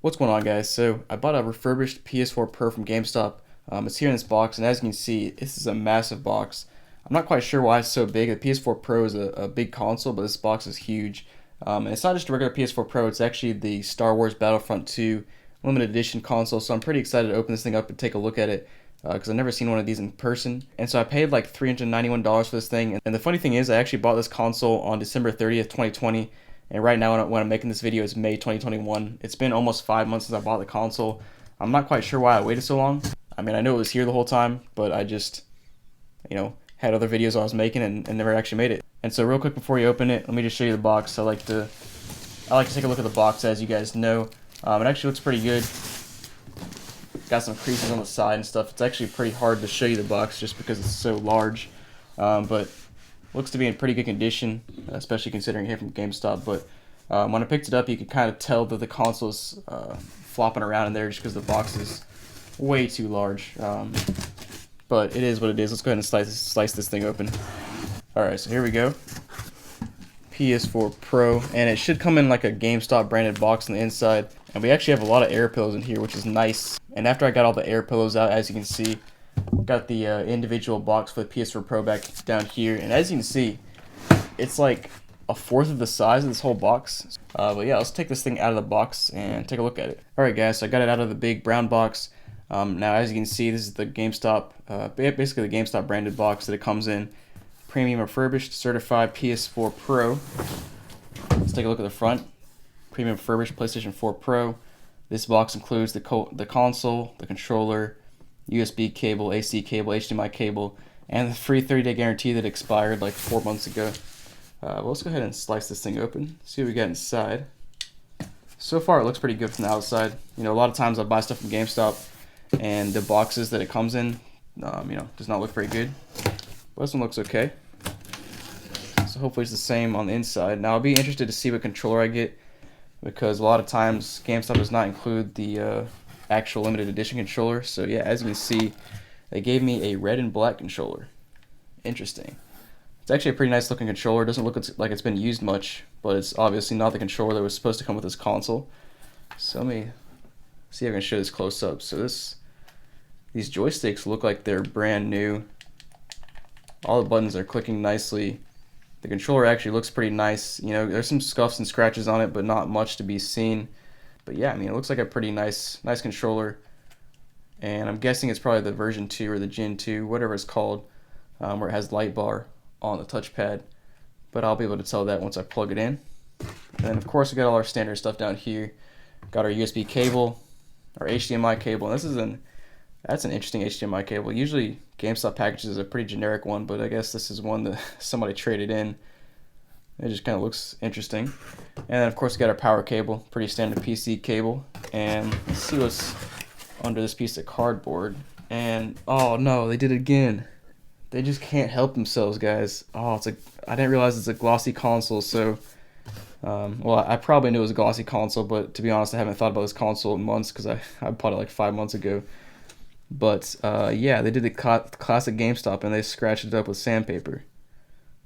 What's going on, guys? So I bought a refurbished PS4 Pro from GameStop. It's here in this box, and as you can see, this is a massive box. I'm not quite sure why it's so big. The PS4 Pro is a big console, but this box is huge. And it's not just a regular PS4 Pro, it's actually the Star Wars Battlefront 2 limited edition console, so I'm pretty excited to open this thing up and take a look at it because I've never seen one of these in person. And so I paid like $391 for this thing, and the funny thing is I actually bought this console on December 30th, 2020. And right now, when I'm making this video, it's May 2021. It's been almost 5 months since I bought the console. I'm not quite sure why I waited so long. I mean, I knew it was here the whole time, but I just, had other videos I was making and never actually made it. And so real quick before you open it, let me just show you the box. I like to take a look at the box, as you guys know. It actually looks pretty good. Got some creases on the side and stuff. It's actually pretty hard to show you the box just because it's so large. But looks to be in pretty good condition, especially considering here from GameStop. But when I picked it up, you could kind of tell that the console's flopping around in there just because the box is way too large. But it is what it is. Let's go ahead and slice this thing open. Alright, so here we go. PS4 Pro, and it should come in like a GameStop branded box on the inside. And we actually have a lot of air pillows in here, which is nice. And after I got all the air pillows out, as you can see, got the individual box for the PS4 Pro back down here, and as you can see, it's like a fourth of the size of this whole box. But yeah, let's take this thing out of the box and take a look at it. Alright guys, so I got it out of the big brown box. Now as you can see, this is the GameStop, basically the GameStop branded box that it comes in. Premium refurbished, certified PS4 Pro. Let's take a look at the front. Premium refurbished PlayStation 4 Pro. This box includes the console, the controller, USB cable, AC cable, HDMI cable, and the free 30-day guarantee that expired like 4 months ago. Well, let's go ahead and slice this thing open, see what we got inside. So far, it looks pretty good from the outside. A lot of times I buy stuff from GameStop, and the boxes that it comes in, does not look very good. But this one looks okay. So hopefully it's the same on the inside. Now I'll be interested to see what controller I get, because a lot of times GameStop does not include the actual limited edition controller. So yeah, as you can see, they gave me a red and black controller. Interesting. It's actually a pretty nice looking controller. It doesn't look like it's been used much, but it's obviously not the controller that was supposed to come with this console. So let me see if I can show this close up. So these joysticks look like they're brand new. All the buttons are clicking nicely. The controller actually looks pretty nice. There's some scuffs and scratches on it, but not much to be seen. But yeah, I mean, it looks like a pretty nice controller. And I'm guessing it's probably the version 2 or the Gen 2, whatever it's called, where it has light bar on the touchpad. But I'll be able to tell that once I plug it in. And then of course we got all our standard stuff down here. Got our USB cable, our HDMI cable, and that's an interesting HDMI cable. Usually GameStop packages a pretty generic one, but I guess this is one that somebody traded in. It just kind of looks interesting. And then of course we got our power cable, pretty standard PC cable. And let's see what's under this piece of cardboard. And oh no, they did it again. They just can't help themselves, guys. Oh, I didn't realize it's a glossy console. So well, I probably knew it was a glossy console, but to be honest, I haven't thought about this console in months because I bought it like 5 months ago. But yeah, they did the classic GameStop and they scratched it up with sandpaper.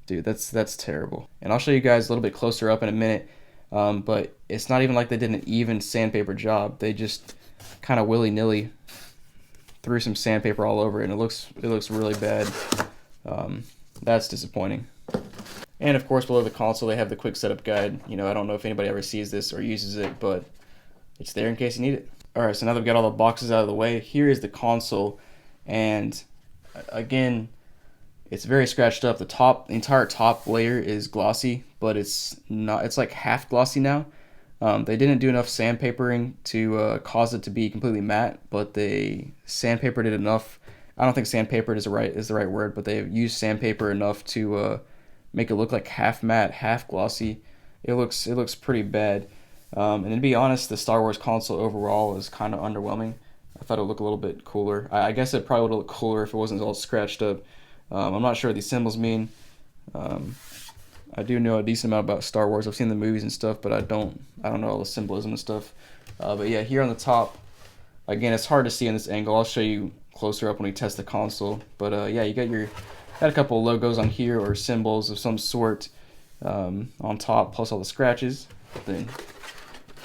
Dude, that's terrible. And I'll show you guys a little bit closer up in a minute. But it's not even like they did an even sandpaper job. They just kind of willy-nilly threw some sandpaper all over it, and it looks really bad. That's disappointing. And of course, below the console, they have the quick setup guide. I don't know if anybody ever sees this or uses it, but it's there in case you need it. Alright, so now that we've got all the boxes out of the way, here is the console, and again, it's very scratched up. The entire top layer is glossy, but it's like half glossy now. They didn't do enough sandpapering to cause it to be completely matte, but they sandpapered it enough. I don't think sandpapered is the right word, but they used sandpaper enough to make it look like half matte, half glossy. It looks pretty bad. And to be honest, the Star Wars console overall is kind of underwhelming. I thought it would look a little bit cooler. I guess it probably would look cooler if it wasn't all scratched up. I'm not sure what these symbols mean. I do know a decent amount about Star Wars. I've seen the movies and stuff, but I don't know all the symbolism and stuff. But yeah, here on the top, again, it's hard to see in this angle. I'll show you closer up when we test the console. But yeah, you got a couple of logos on here or symbols of some sort on top, plus all the scratches. Then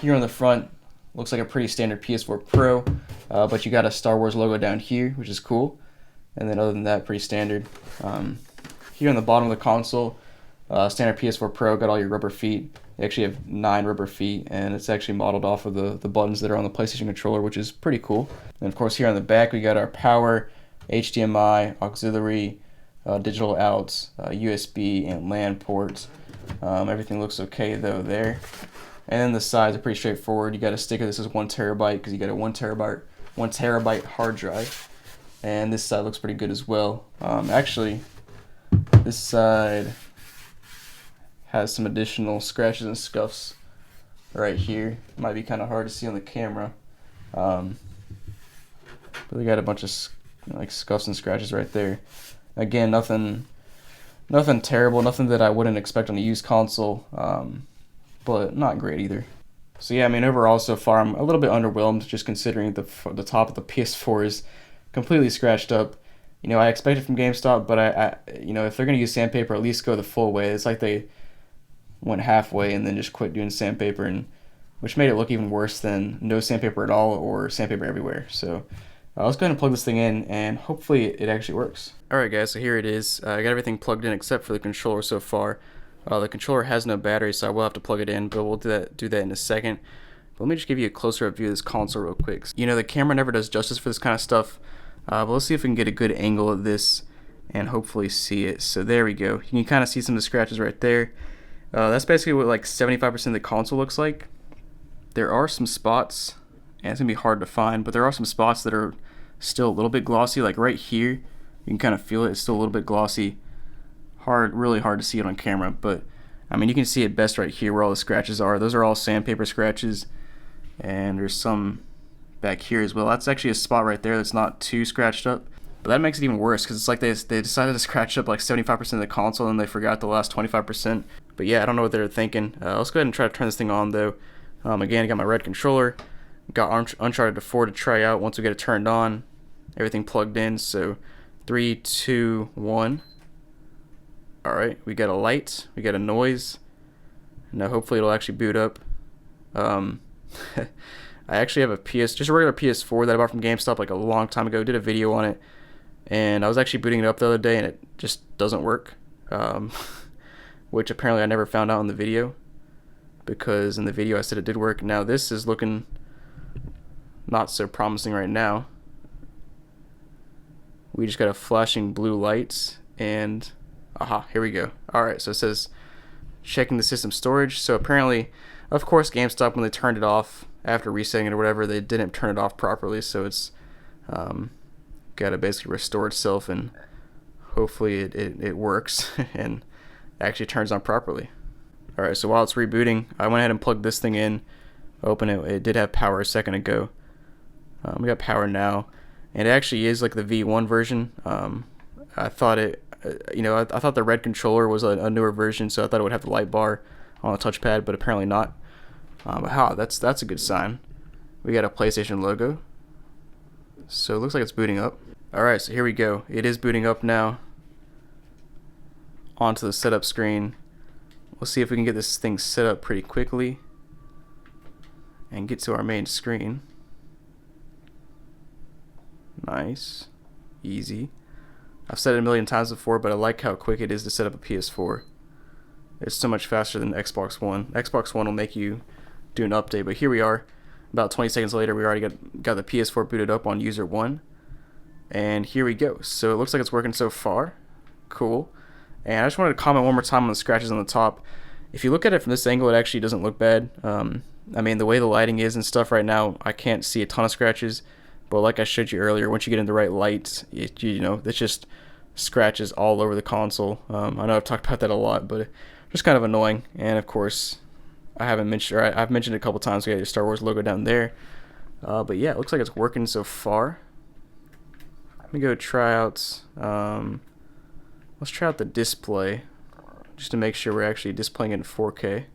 here on the front, Looks like a pretty standard PS4 Pro, but you got a Star Wars logo down here, which is cool. And then other than that, pretty standard. Here on the bottom of the console, standard PS4 Pro, got all your rubber feet. They actually have 9 rubber feet, and it's actually modeled off of the buttons that are on the PlayStation controller, which is pretty cool. And of course, here on the back, we got our power, HDMI, auxiliary, digital outs, USB, and LAN ports. Everything looks okay though there. And then the sides are pretty straightforward. You got a sticker that says 1 terabyte because you got a 1 terabyte hard drive. And this side looks pretty good as well. Actually, this side has some additional scratches and scuffs right here. It might be kind of hard to see on the camera, but we got a bunch of like scuffs and scratches right there. Again, nothing terrible, nothing that I wouldn't expect on a used console, but not great either. So yeah, I mean, overall so far I'm a little bit underwhelmed, just considering the top of the PS4 is completely scratched up. You know, I expected from GameStop, but I you know, if they're gonna use sandpaper, at least go the full way. It's like they went halfway and then just quit doing sandpaper, and which made it look even worse than no sandpaper at all or sandpaper everywhere. So let's go ahead and plug this thing in, and hopefully it actually works. Alright guys, so here it is. I got everything plugged in except for the controller so far. The controller has no battery, so I will have to plug it in, but we'll do that in a second. But let me just give you a closer up view of this console real quick. You know, the camera never does justice for this kind of stuff, but let's see if we can get a good angle of this and hopefully see it. So there we go. You can kind of see some of the scratches right there. That's basically what like 75% of the console looks like. There are some spots, and it's gonna be hard to find, but there are some spots that are still a little bit glossy. Like right here, you can kind of feel it. It's still a little bit glossy. Really hard to see it on camera, but I mean, you can see it best right here where all the scratches are. Those are all sandpaper scratches, and there's some back here as well. That's actually a spot right there that's not too scratched up, but that makes it even worse because it's like they decided to scratch up like 75% of the console and they forgot the last 25%. But yeah, I don't know what they're thinking. Let's go ahead and try to turn this thing on though. Again, I got my red controller, got Uncharted 4 to try out. Once we get it turned on, everything plugged in. So 3, 2, 1. Alright, we got a light, we got a noise. Now hopefully it'll actually boot up. I actually have just a regular PS4 that I bought from GameStop like a long time ago. Did a video on it, and I was actually booting it up the other day and it just doesn't work. Which apparently I never found out in the video, because in the video I said it did work. Now this is looking not so promising right now. We just got a flashing blue lights, and aha, here we go. Alright, so it says checking the system storage. So apparently, of course, GameStop, when they turned it off after resetting it or whatever, they didn't turn it off properly, so it's got to basically restore itself, and hopefully it works and actually turns on properly. Alright, so while it's rebooting, I went ahead and plugged this thing in. Open it. It did have power a second ago. We got power now, and it actually is like the V1 version. I thought I thought the red controller was a newer version, so I thought it would have the light bar on the touchpad, but apparently not. But that's a good sign. We got a PlayStation logo, so it looks like it's booting up. Alright, so here we go. It is booting up now onto the setup screen. We'll see if we can get this thing set up pretty quickly and get to our main screen. Nice. Easy. I've said it a million times before, but I like how quick it is to set up a PS4. It's so much faster than the Xbox One. Xbox One will make you do an update, but here we are. About 20 seconds later, we already got the PS4 booted up on user 1. And here we go. So it looks like it's working so far. Cool. And I just wanted to comment one more time on the scratches on the top. If you look at it from this angle, it actually doesn't look bad. I mean, the way the lighting is and stuff right now, I can't see a ton of scratches. But like I showed you earlier, once you get into the right light, it's just scratches all over the console. I know I've talked about that a lot, but it's just kind of annoying. And of course, I've mentioned it a couple times. We got your Star Wars logo down there. But yeah, it looks like it's working so far. Let me go try out. Let's try out the display, just to make sure we're actually displaying it in 4K.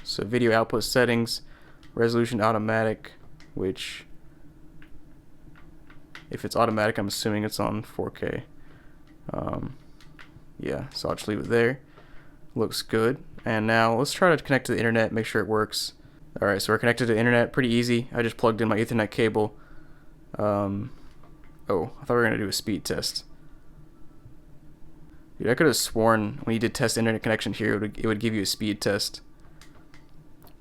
So video output settings, resolution automatic, which if it's automatic, I'm assuming it's on 4K. Yeah, so I'll just leave it there. Looks good. And now let's try to connect to the internet, make sure it works. Alright, so we're connected to the internet, pretty easy. I just plugged in my Ethernet cable. Oh, I thought we were going to do a speed test. Dude, I could have sworn when you did test internet connection here, it would give you a speed test.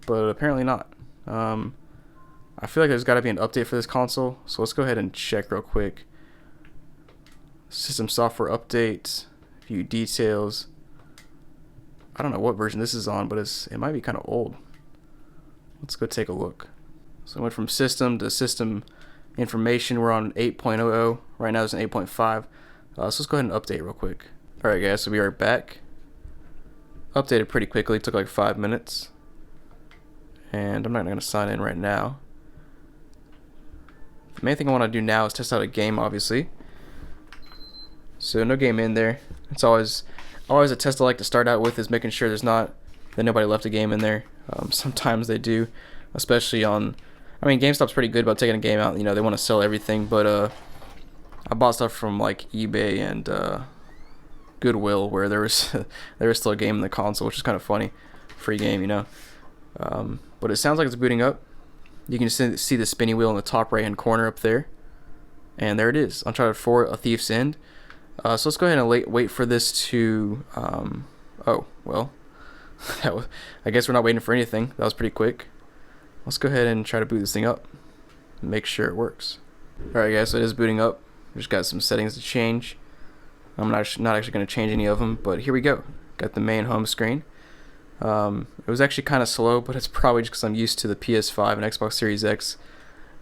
But apparently not. I feel like there's got to be an update for this console, so let's go ahead and check real quick. System software update, view details. I don't know what version this is on, but it might be kind of old. Let's go take a look. So I went from system to system information. We're on 8.00. Right now it's an 8.5. So let's go ahead and update real quick. Alright guys, so we are back. Updated pretty quickly, took like 5 minutes. And I'm not going to sign in right now. The main thing I want to do now is test out a game, obviously. So no game in there. It's always a test I like to start out with, is making sure that nobody left a game in there. Sometimes they do, especially on, I mean, GameStop's pretty good about taking a game out. You know, they want to sell everything, but I bought stuff from like eBay and Goodwill where there was still a game in the console, which is kind of funny. Free game, you know. But it sounds like it's booting up. You can see the spinny wheel in the top right hand corner up there, and there it is. Uncharted 4: A Thief's End. So let's go ahead and wait for this to oh well, I guess we're not waiting for anything. That was pretty quick. Let's go ahead and try to boot this thing up, make sure it works. Alright guys, so it is booting up. Just got some settings to change. I'm not actually going to change any of them, but here we go. Got the main home screen. It was actually kind of slow, but it's probably just because I'm used to the PS5 and Xbox Series X,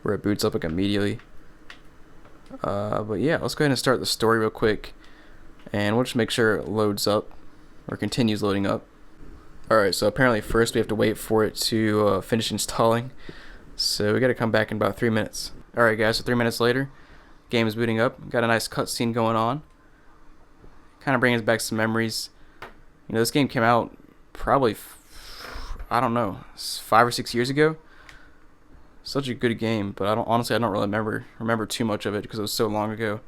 where it boots up like immediately. But yeah, let's go ahead and start the story real quick, and we'll just make sure it loads up, or continues loading up. Alright, so apparently first we have to wait for it to finish installing, so we gotta come back in about 3 minutes. Alright guys, so 3 minutes later, game is booting up, got a nice cutscene going on, kind of brings back some memories. You know, this game came out probably, I don't know, 5 or 6 years ago. Such a good game, but I don't really remember too much of it because it was so long ago.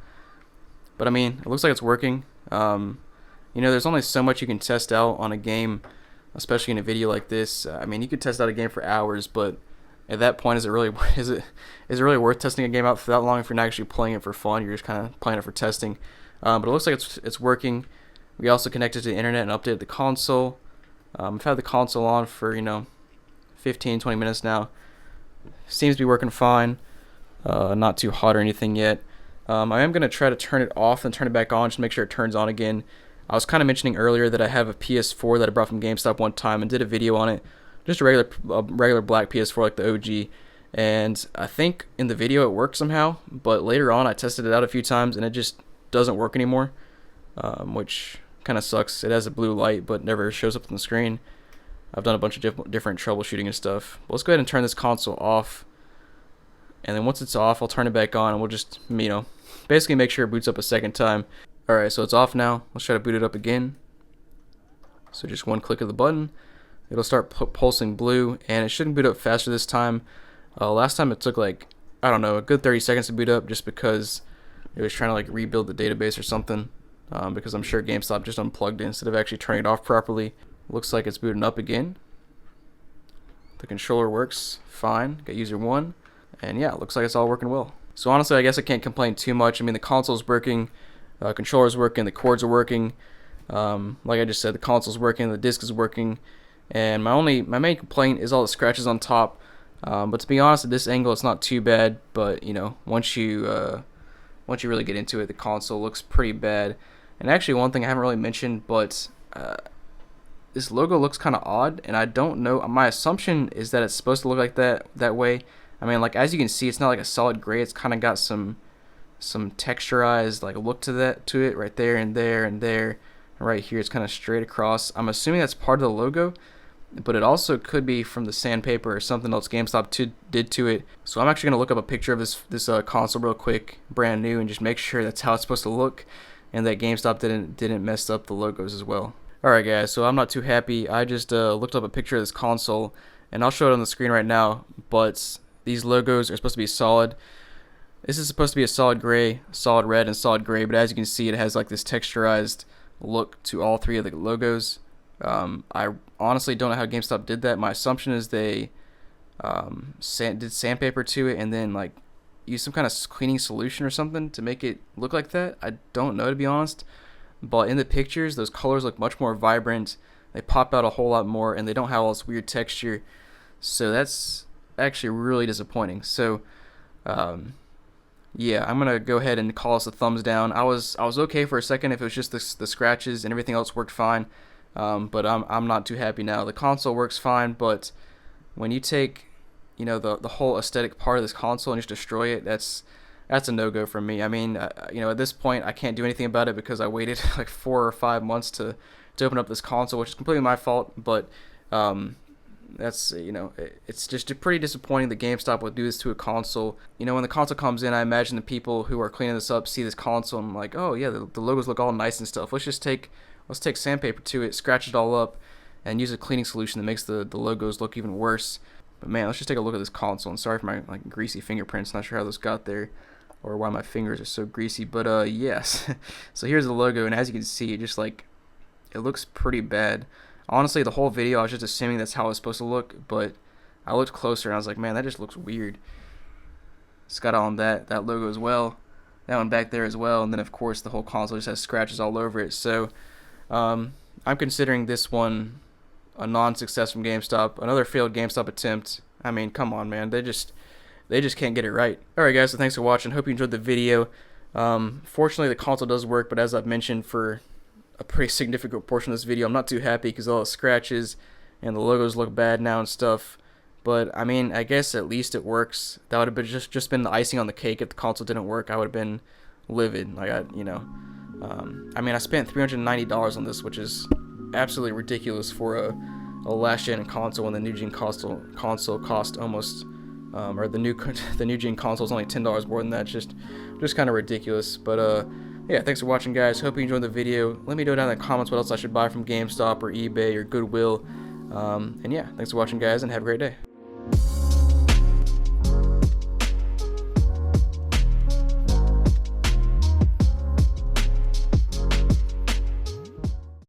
But I mean, it looks like it's working. You know, there's only so much you can test out on a game, especially in a video like this. I mean, you could test out a game for hours, but at that point, is it really worth testing a game out for that long if you're not actually playing it for fun? You're just kind of playing it for testing. But it looks like it's working. We also connected to the internet and updated the console. I've had the console on for, you know, 15-20 minutes now. Seems to be working fine. Not too hot or anything yet. I am going to try to turn it off and turn it back on just to make sure it turns on again. I was kind of mentioning earlier that I have a PS4 that I brought from GameStop one time and did a video on it. Just a regular black PS4 like the OG. And I think in the video it worked somehow, but later on I tested it out a few times and it just doesn't work anymore, which kind of sucks. It has a blue light but never shows up on the screen. I've done a bunch of different troubleshooting and stuff. But let's go ahead and turn this console off. And then once it's off, I'll turn it back on and we'll just, you know, basically make sure it boots up a second time. Alright, so it's off now. Let's try to boot it up again. So just one click of the button. It'll start pulsing blue, and it shouldn't boot up faster this time. Last time it took like, I don't know, a good 30 seconds to boot up just because it was trying to like rebuild the database or something. Because I'm sure GameStop just unplugged it instead of actually turning it off properly. Looks like it's booting up again. The controller works fine. Got user 1. And yeah, it looks like it's all working well. So honestly, I guess I can't complain too much. I mean, the console's working, controller's working, the cords are working. Like I just said, the console's working, the disc is working. And my main complaint is all the scratches on top. But to be honest, at this angle, it's not too bad. But you know, once you really get into it, the console looks pretty bad. And actually, one thing I haven't really mentioned, but this logo looks kind of odd, and I don't know. My assumption is that it's supposed to look like that way. I mean, like as you can see, it's not like a solid gray. It's kind of got some texturized like look to it right there and there and there. And right here, it's kind of straight across. I'm assuming that's part of the logo, but it also could be from the sandpaper or something else GameStop did to it. So I'm actually gonna look up a picture of this console real quick, brand new, and just make sure that's how it's supposed to look, and that GameStop didn't mess up the logos as well. Alright guys, so I'm not too happy. I just looked up a picture of this console, and I'll show it on the screen right now, but these logos are supposed to be solid. This is supposed to be a solid gray, solid red, and solid gray, but as you can see, it has like this texturized look to all three of the logos. I honestly don't know how GameStop did that. My assumption is they did sandpaper to it and then like use some kind of cleaning solution or something to make it look like that. I don't know, to be honest, but in the pictures those colors look much more vibrant. They pop out a whole lot more and they don't have all this weird texture, so that's actually really disappointing. So yeah, I'm gonna go ahead and call us a thumbs down. I was okay for a second if it was just the scratches and everything else worked fine, but I'm not too happy now. The console works fine, but when you take, you know, the whole aesthetic part of this console and just destroy it, that's a no-go for me. I mean, you know, at this point I can't do anything about it because I waited like 4 or 5 months to open up this console, which is completely my fault. But that's, you know, it's just pretty disappointing that GameStop would do this to a console. You know, when the console comes in, I imagine the people who are cleaning this up see this console and I'm like, oh yeah, the logos look all nice and stuff. Let's take sandpaper to it, scratch it all up, and use a cleaning solution that makes the logos look even worse. But man, let's just take a look at this console. And sorry for my like greasy fingerprints. Not sure how those got there, or why my fingers are so greasy. But yes. So here's the logo, and as you can see, it looks pretty bad. Honestly, the whole video I was just assuming that's how it's supposed to look, but I looked closer and I was like, man, that just looks weird. It's got on that logo as well, that one back there as well, and then of course the whole console just has scratches all over it. So I'm considering this one a non-success from GameStop, another failed GameStop attempt. I mean, come on, man, they just can't get it right. Alright guys, so thanks for watching. Hope you enjoyed the video. Fortunately the console does work, but as I've mentioned for a pretty significant portion of this video, I'm not too happy because all the scratches and the logos look bad now and stuff. But I mean, I guess at least it works. That would have been just been the icing on the cake. If the console didn't work, I would have been livid. Like I mean, I spent $390 on this, which is absolutely ridiculous for a last gen console when the new gen console cost almost, or the new gen console is only $10 more than that. Just kind of ridiculous. But yeah, thanks for watching, guys. Hope you enjoyed the video. Let me know down in the comments what else I should buy from GameStop or eBay or Goodwill. And yeah, thanks for watching, guys, and have a great day.